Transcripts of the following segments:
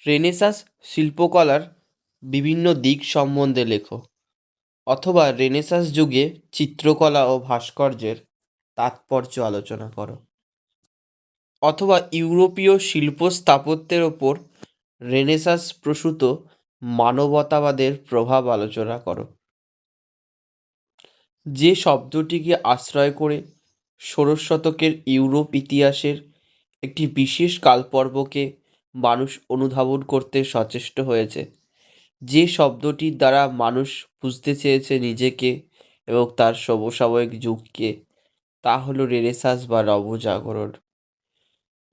Renaissance শিল্পকলার বিভিন্ন দিক সম্বন্ধে লেখো, অথবা রেনেসাঁস যুগে চিত্রকলা ও ভাস্কর্যের তাৎপর্য আলোচনা করো, অথবা ইউরোপীয় শিল্প স্থাপত্যের ওপর রেনেসাঁস প্রসূত মানবতাবাদের প্রভাব আলোচনা করো। যে শব্দটিকে আশ্রয় করে ষোড়শ শতকের ইউরোপ ইতিহাসের একটি বিশেষ কালপর্বকে মানুষ অনুধাবন করতে সচেষ্ট হয়েছে, যে শব্দটির দ্বারা মানুষ বুঝতে চেয়েছে নিজেকে এবং তার সমসাময়িক যুগকে, তা হলো রেনেসাঁস বা নবজাগরণ।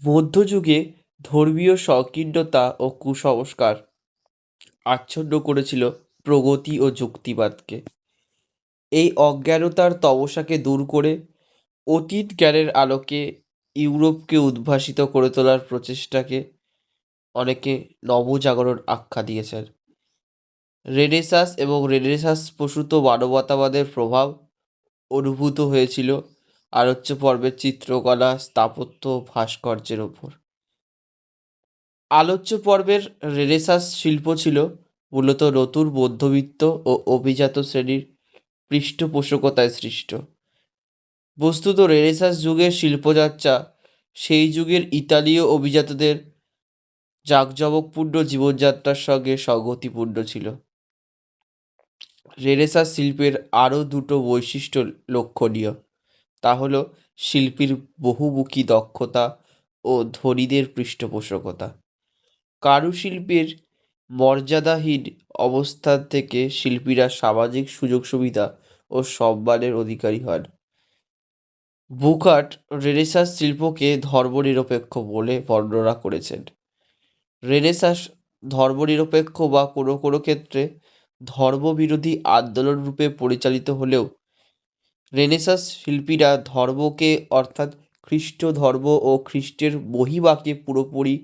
মধ্যযুগে ধর্মীয় সংকীর্ণতা ও কুসংস্কার আচ্ছন্ন করেছিল প্রগতি ও যুক্তিবাদকে। এই অজ্ঞানতার তমসাকে দূর করে অতীত জ্ঞানের আলোকে ইউরোপকে উদ্ভাসিত করে তোলার প্রচেষ্টাকে অনেকে নবজাগরণ আখ্যা দিয়েছেন। রেনেসাঁস এবং রেনেসাঁস প্রসূত মানবতাবাদের প্রভাব অনুভূত হয়েছিল আলোচ্য পর্বের চিত্রকলা, স্থাপত্য ও ভাস্কর্যের ওপর। আলোচ্য পর্বের রেনেসাঁস শিল্প ছিল মূলত নতুন মধ্যবিত্ত ও অভিজাত শ্রেণীর পৃষ্ঠপোষকতায় সৃষ্ট। বস্তুত রেনেসাঁস যুগের শিল্পযাত্রা সেই যুগের ইতালীয় অভিজাতদের জাঁকজমকপূর্ণ জীবনযাত্রার সঙ্গে সঙ্গতিপূর্ণ ছিল। রেনেসাঁস শিল্পের আরও দুটো বৈশিষ্ট্য লক্ষণীয়, তা হলো শিল্পীর বহুমুখী দক্ষতা ও ধনীদের পৃষ্ঠপোষকতা। কারুশিল্পের মর্যাদাহীন অবস্থান থেকে শিল্পীরা সামাজিক সুযোগ সুবিধা ও সম্মানের অধিকারী হন। বুকার্ট রেনেসাঁস শিল্পকে ধর্মনিরপেক্ষ বলে বর্ণনা করেছেন। রেনেসাঁস ধর্মনিরপেক্ষ বা কোনো কোনো ক্ষেত্রে ধর্মবিরোধী আন্দোলন রূপে পরিচালিত হলেও রেনেসাঁস শিল্পীরা ধর্মকে, অর্থাৎ খ্রিস্ট ধর্ম ও খ্রিস্টের মহিমাকে পুরোপুরি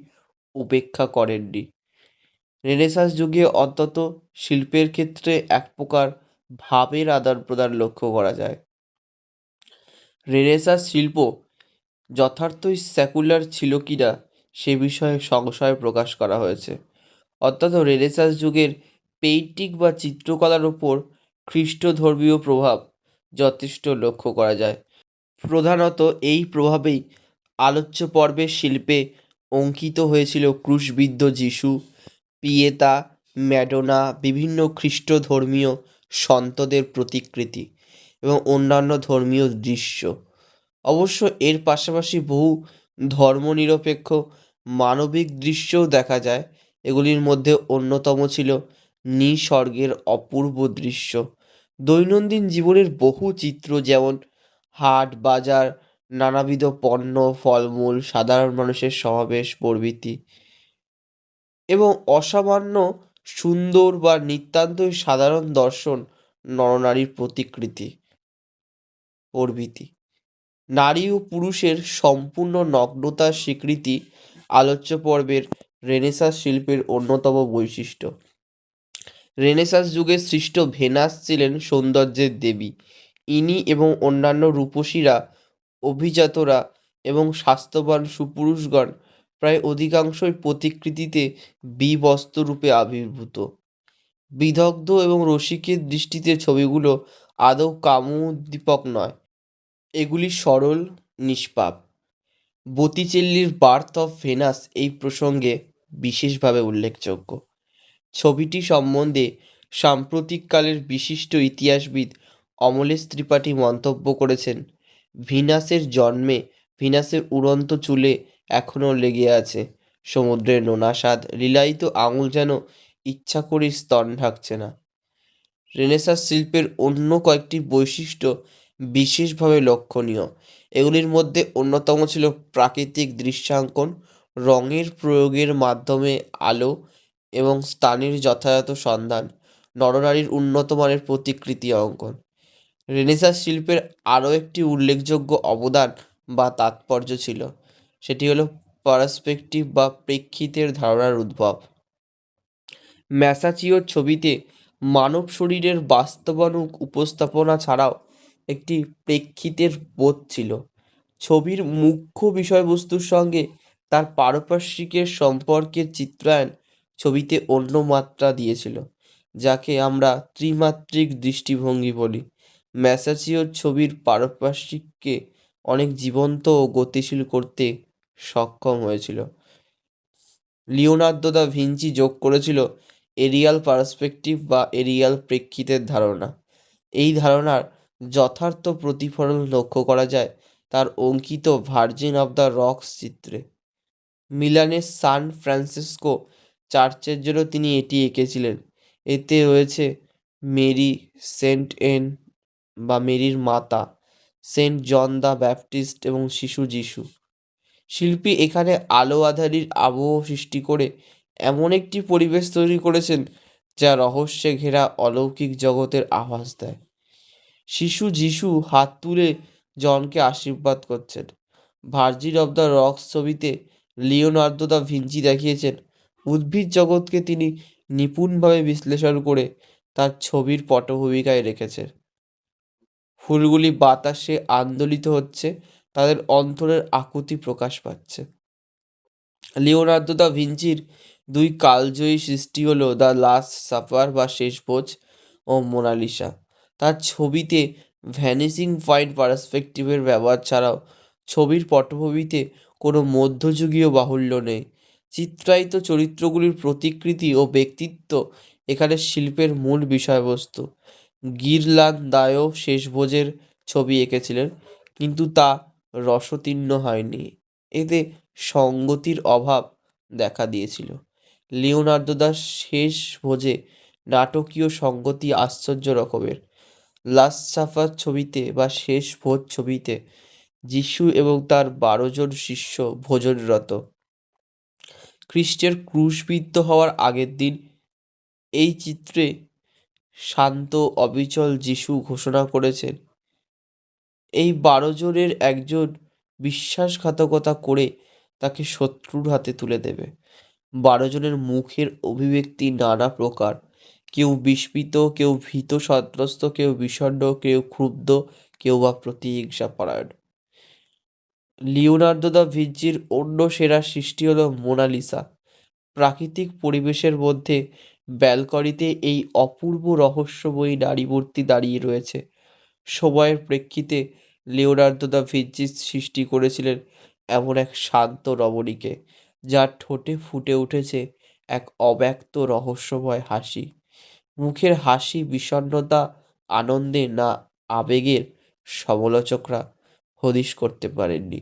উপেক্ষা করেননি। রেনেসাঁস যুগে অন্তত শিল্পের ক্ষেত্রে এক প্রকার ভাবের আদান প্রদান লক্ষ্য করা যায়। রেনেসাঁস শিল্প যথার্থই সেকুলার ছিল কিনা সে বিষয়ে সংশয় প্রকাশ করা হয়েছে। অর্থাৎ রেনেসাঁস যুগের পেইন্টিং বা চিত্রকলার ওপর খ্রিস্ট ধর্মীয় প্রভাব যথেষ্ট লক্ষ্য করা যায়। প্রধানত এই প্রভাবেই আলোচ্য পর্বের শিল্পে অঙ্কিত হয়েছিল ক্রুশবিদ্ধ যিশু, পিয়েতা, ম্যাডোনা, বিভিন্ন খ্রিস্ট ধর্মীয় সন্তদের প্রতিকৃতি এবং অন্যান্য ধর্মীয় দৃশ্য। অবশ্য এর পাশাপাশি বহু ধর্মনিরপেক্ষ মানবিক দৃশ্যও দেখা যায়। এগুলির মধ্যে অন্যতম ছিল নিসর্গের অপূর্ব দৃশ্য, দৈনন্দিন জীবনের বহু চিত্র, যেমন হাট বাজার, নানাবিধ পণ্য, ফলমূল, সাধারণ মানুষের সমাবেশ প্রভৃতি, এবং অসামান্য সুন্দর বা নিতান্তই সাধারণ দর্শন, নরনারীর প্রতিকৃতি প্রভৃতি। নারী ও পুরুষের সম্পূর্ণ নগ্নতার স্বীকৃতি আলোচ্য পর্বের রেনেসাঁস শিল্পের অন্যতম বৈশিষ্ট্য। রেনেসাঁস যুগে সৃষ্ট ভেনাস ছিলেন সৌন্দর্যের দেবী। ইনি এবং অন্যান্য রূপসীরা, অভিজাতরা এবং স্বাস্থ্যবান সুপুরুষগণ প্রায় অধিকাংশই প্রতিকৃতিতে বিবস্ত্ররূপে আবির্ভূত। বিদগ্ধ এবং রসিকের দৃষ্টিতে ছবিগুলো আদৌ কামোদ্দীপক নয়, এগুলি সরল, নিষ্পাপ। বত্তিচেল্লির বার্থ অফ ভেনাস এই প্রসঙ্গে বিশেষভাবে উল্লেখযোগ্য। ছবিটি সম্বন্ধে সাম্প্রতিককালের বিশিষ্ট ইতিহাসবিদ অমলেশ ত্রিপাঠী মন্তব্য করেছেন, ভিনাসের জন্মে ভিনাসের উড়ন্ত চুলে এখনও লেগে আছে সমুদ্রের নোনা স্বাদ, লীলায়িত আঙুল যেন ইচ্ছা করেই স্তন ঢাকছে না। রেনেসাঁস শিল্পের অন্য কয়েকটি বৈশিষ্ট্য বিশেষভাবে লক্ষণীয়। এগুলির মধ্যে অন্যতম ছিল প্রাকৃতিক দৃশ্যাঙ্কন, রঙের প্রয়োগের মাধ্যমে আলো এবং স্থানের যথাযথ সন্ধান, নরনারীর উন্নত মানের প্রতিকৃতি অঙ্কন। রেনেসাঁস শিল্পের আরও একটি উল্লেখযোগ্য অবদান বা তাৎপর্য ছিল, সেটি হলো পার্সপেক্টিভ বা প্রেক্ষিতের ধারণার উদ্ভব। ম্যাসাচিওর ছবিতে মানব শরীরের বাস্তবানুক উপস্থাপনা ছাড়াও একটি প্রেক্ষিতের বোধ ছিল। ছবির মুখ্য বিষয়বস্তুর সঙ্গে তার পারিপার্শ্বিকের সম্পর্কের চিত্রায়ন ছবিতে অন্য মাত্রা দিয়েছিল, যাকে আমরা ত্রিমাত্রিক দৃষ্টিভঙ্গি বলি। ম্যাসাচিও ছবির পারপার্শ্বিককে অনেক জীবন্ত ও গতিশীল করতে সক্ষম হয়েছিল। লিওনার্দো দা ভিঞ্চি যোগ করেছিল এরিয়াল পার্সপেক্টিভ বা এরিয়াল প্রেক্ষিতের ধারণা। এই ধারণার যথার্থ প্রতিফলন লক্ষ্য করা যায় তার অঙ্কিত ভার্জিন অব দ্য রকস চিত্রে। মিলানের সান ফ্রান্সিসকো চার্চের জন্য তিনি এটি এঁকেছিলেন। এতে রয়েছে মেরি, সেন্ট এন বা মেরির মাতা, সেন্ট জন দ্য ব্যাপটিস্ট এবং শিশু যিশু। শিল্পী এখানে আলো আঁধারির আবহ সৃষ্টি করে এমন একটি পরিবেশ তৈরি করেছেন যা রহস্যে ঘেরা অলৌকিক জগতের আভাস দেয়। শিশু যিশু হাত তুলে জনকে আশীর্বাদ করছেন। ভার্জিন অব দ্য রকস ছবিতে লিওনার্দো দা ভিঞ্চি দেখিয়েছেন উদ্ভিদ জগৎকে তিনি নিপুণভাবে বিশ্লেষণ করে তার ছবির পটভূমিকায় রেখেছেন। ফুলগুলি বাতাসে আন্দোলিত হচ্ছে, তাদের অন্তরের আকুতি প্রকাশ পাচ্ছে। লিওনার্দো দা ভিঞ্চির দুই কালজয়ী সৃষ্টি হলো দ্য লাস্ট সাপার বা শেষ ভোজ ও মোনালিসা। তার ছবিতে ভ্যানিসিং পয়েন্ট পার্সপেক্টিভের ব্যবহার ছাড়াও ছবির পটভূমিতে কোনো মধ্যযুগীয় বাহুল্য নেই। চিত্রায়িত চরিত্রগুলির প্রতিকৃতি ও ব্যক্তিত্ব এখানে শিল্পের মূল বিষয়বস্তু। গিরলান দায়ও শেষ ভোজের ছবি এঁকেছিলেন, কিন্তু তা রসোত্তীর্ণ হয়নি। এতে সঙ্গতির অভাব দেখা দিয়েছিল। লিওনার্দো দা শেষ ভোজে নাটকীয় সঙ্গতি আশ্চর্য রকমের। লাস্ট সাপার ছবিতে বা শেষ ভোজ ছবিতে যিশু এবং তার 12 জন শিষ্য ভোজনরত। খ্রিস্টের ক্রুশবিদ্ধ হওয়ার আগের দিন এই চিত্রে শান্ত অবিচল যিশু ঘোষণা করেছেন, এই 12 জনের একজন বিশ্বাসঘাতকতা করে তাকে শত্রুর হাতে তুলে দেবে। 12 জনের মুখের অভিব্যক্তি নানা প্রকার, কেউ বিস্মিত, কেউ ভীত সন্ত্রস্ত, কেউ বিষণ্ণ, কেউ ক্ষুব্ধ, কেউ বা প্রতিহিংসাপরায়ণ। লিওনার্দো দা ভিঞ্চির অন্য সেরা সৃষ্টি হলো মোনালিসা। প্রাকৃতিক পরিবেশের মধ্যে ব্যালকনিতে এই অপূর্ব রহস্যময়ী নারী মূর্তি দাঁড়িয়ে রয়েছে। সময়ের প্রেক্ষিতে লিওনার্দো দা ভিঞ্চি সৃষ্টি করেছিলেন এমন এক শান্ত রমণীকে, যার ঠোঁটে ফুটে উঠেছে এক অব্যক্ত রহস্যময় হাসি। মুখের হাসি বিষণ্ণতা, আনন্দে না আবেগের সমালোচকরা হদিশ করতে পারেননি।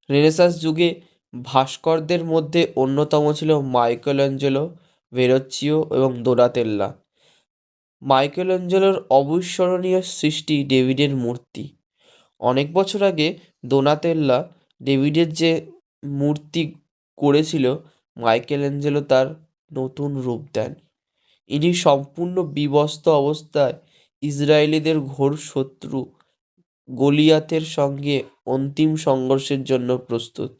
রেনেসাঁস যুগে ভাস্করদের মধ্যে অন্যতম ছিল মাইকেলঅ্যাঞ্জেলো, ভেরোচ্চিও এবং দোনাতেল্লা। মাইকেলঅ্যাঞ্জেলোর অবিস্মরণীয় সৃষ্টি ডেভিডের মূর্তি। অনেক বছর আগে দোনাতেল্লা ডেভিডের যে মূর্তি করেছিল, মাইকেলঅ্যাঞ্জেলো তার নতুন রূপ দেন। ইনি সম্পূর্ণ বিবস্ত্র অবস্থায় ইসরায়েলিদের ঘোর শত্রু গলিয়াথের সঙ্গে অন্তিম সংঘর্ষের জন্য প্রস্তুত।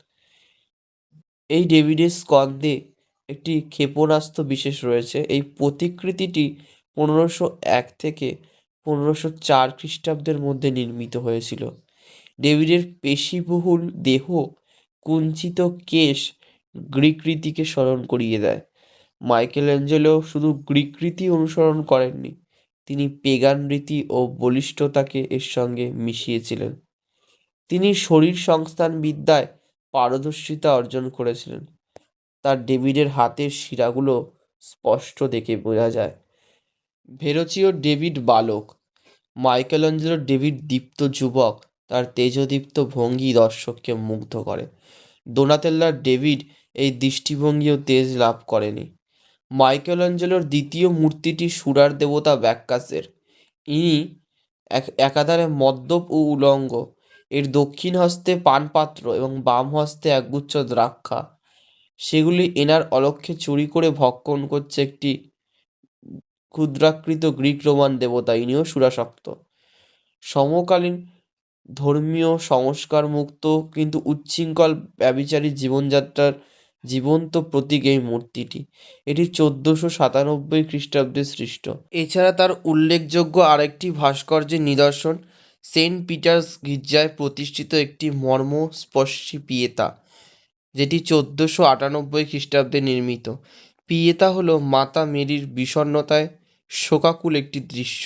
এই ডেভিডের স্কন্ধে একটি ক্ষেপণাস্ত্র বিশেষ রয়েছে। এই প্রতিকৃতিটি 1501 থেকে 1504 খ্রিস্টাব্দের মধ্যে নির্মিত হয়েছিল। ডেভিডের পেশিবহুল দেহ, কুঞ্চিত কেশ গ্রিক রীতিকে স্মরণ করিয়ে দেয়। মাইকেলঅ্যাঞ্জেলো শুধু গ্রিক রীতি অনুসরণ করেননি, তিনি পেগান রীতি ও বলিষ্ঠতাকে এর সঙ্গে মিশিয়েছিলেন। তিনি শরীর সংস্থান বিদ্যায় পারদর্শিতা অর্জন করেছিলেন। তার ডেভিডের হাতের শিরাগুলো স্পষ্ট দেখে বোঝা যায়। ভেরোচিওর ডেভিড বালক, মাইকেলঅ্যাঞ্জেলোর ডেভিড দীপ্ত যুবক। তার তেজদীপ্ত ভঙ্গি দর্শককে মুগ্ধ করে। দোনাতেল্লার ডেভিড এই দৃষ্টিভঙ্গি ও তেজ লাভ করেনি। মাইকেলঅ্যাঞ্জেলোর দ্বিতীয় মূর্তিটি সুরার দেবতা ব্যাক্কাসের। ইনি একাধারে মদ্যপ ও উলঙ্গ। এর দক্ষিণ হস্তে পানপাত্র এবং বাম হস্তে একগুচ্ছ দ্রাক্ষা, সেগুলি এনার অলক্ষ্যে চুরি করে ভক্ষণ করছে একটি ক্ষুদ্রাকৃত গ্রিক রোমান দেবতা। ইনিও সুরাসক্ত। সমকালীন ধর্মীয় সংস্কার মুক্ত কিন্তু উচ্ছৃঙ্খল ব্যভিচারী জীবনযাত্রার জীবন্ত প্রতীক এই মূর্তিটি। এটি 1497 খ্রিস্টাব্দে সৃষ্ট। এছাড়া তার উল্লেখযোগ্য আরেকটি ভাস্কর্যের নিদর্শন সেন্ট পিটার্স গির্জায় প্রতিষ্ঠিত একটি মর্মস্পর্শী পিয়েতা। যেটি 1498 খ্রিস্টাব্দে নির্মিত। পিয়েতা হলো মাতা মেরির বিষণ্ণতায় শোকাকুল একটি দৃশ্য।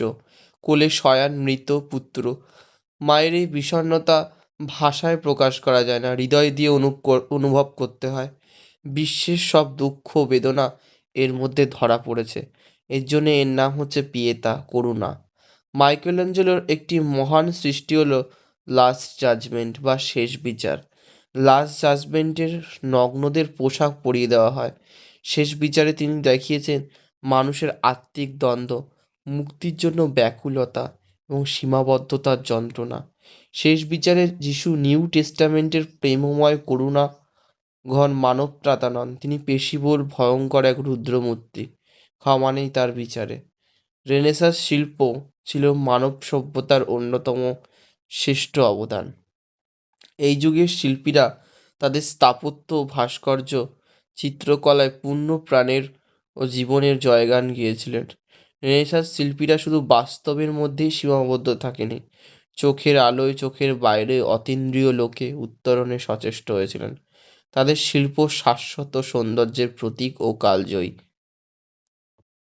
কোলে শয়ান মৃত পুত্র। মায়ের এই বিষণ্ণতা ভাষায় প্রকাশ করা যায় না, হৃদয় দিয়ে অনুভব করতে হয়। বিশ্বের সব দুঃখ বেদনা এর মধ্যে ধরা পড়েছে। এর জন্য এর নাম হচ্ছে পিয়েতা, করুণা। মাইকেলেঞ্জেলোর একটি মহান সৃষ্টি হলো লাস্ট জাজমেন্ট বা শেষ বিচার। লাস্ট জাজমেন্টের নগ্নদের পোশাক পরিয়ে দেওয়া হয়। শেষ বিচারে তিনি দেখিয়েছেন মানুষের আত্মিক দ্বন্দ্ব, মুক্তির জন্য ব্যাকুলতা এবং সীমাবদ্ধতার যন্ত্রণা। শেষ বিচারে যিশু নিউ টেস্টামেন্টের প্রেমময় করুণা ঘন মানবত্রাতা নন, তিনি পেশিবহুল ভয়ঙ্কর এক রুদ্রমূর্তি। ক্ষমা নেই তার বিচারে। রেনেসাঁস শিল্প ছিল মানব সভ্যতার অন্যতম শ্রেষ্ঠ অবদান। এই যুগের শিল্পীরা তাদের স্থাপত্য, ভাস্কর্য, চিত্রকলায় পূর্ণ প্রাণের ও জীবনের জয়গান গেয়েছিলেন। রেনেসাঁস শিল্পীরা শুধু বাস্তবের মধ্যেই সীমাবদ্ধ থাকেনি, চোখের আলোয়, চোখের বাইরে অতীন্দ্রিয় লোকে উত্তরণে সচেষ্ট হয়েছিলেন। তাদের শিল্প শাশ্বত সৌন্দর্যের প্রতীক ও কালজয়ী।